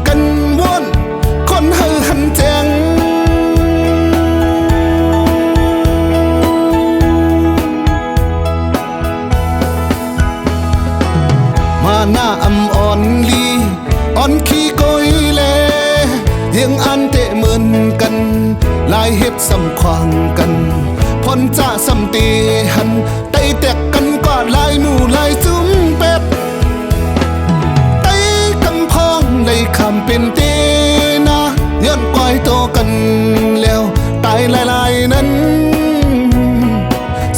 กันวนคนเฮาหันแจงมาหน้าอำอ่อนลีอ่อนขี้ก้อยแลยังอันเตะเหมือนกันลายเฮ็ดสำควางกันพนจะสำตีหันไตแตกกันกว่าลายหมู่ลายจุ้มเป็ดไตกำพองได้คำเป็นเตนะย้อนก้อยโตกันแล้วตายลายๆนั้น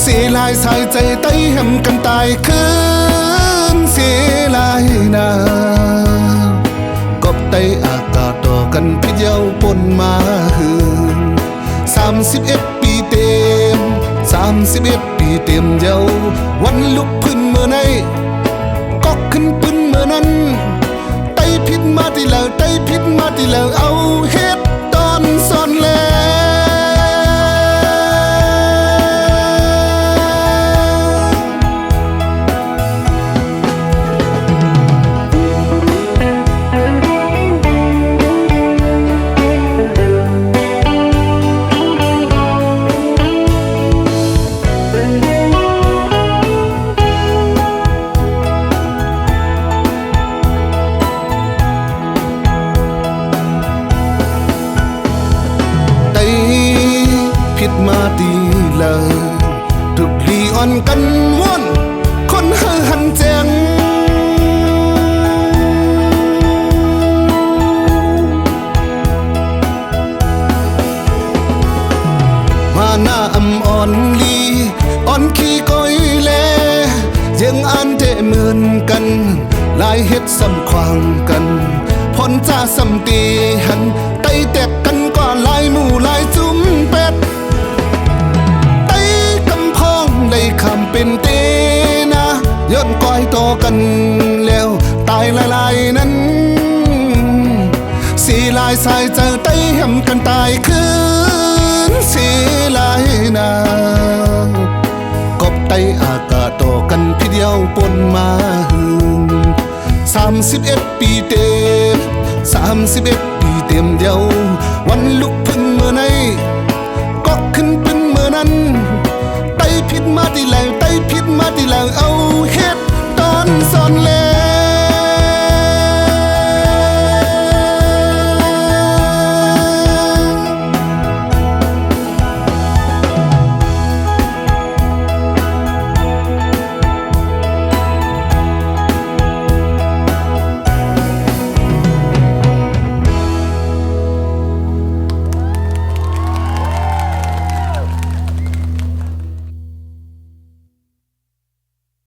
เสียลายสายใจไตแหมกันตายคืนเสียลายนากบไตอากาศต่อกันพิเดียวปนมาหืน31 ปีเต็ม31 ปีเต็มเย้าวันลุกพื้นเมื่อไหนก็ขึ้นปืนเมื่อนั้นไตพิษมาที่แล้วไตพิษมาที่แล้วเอาเฮ็ดตอนซ่อนแล้วผิดมาดีเลยทุกลีอ่อนกันวนคนเฮาหันแจงมาหน้าอำอ่อนลีอ่อนขี้ก้อยแลยังอันเตะเหมือนกันลายเฮ็ดสำควางกันพนจะสำตีหันไตแตกกันกว่าลายหมู่ลายจุ้มเป็ดได้คำเป็นเตนะย้อนก้อยต่อกันแล้วตายลายๆนั้นสีลายสายเจอไตแหมกันตายคืนสีลายนากบไตอากาศต่อกันพี่เดียวปนมาหืน31 ปีเต็ม31 ปีเต็มเดียววันลุกพึ่งเมื่อไหน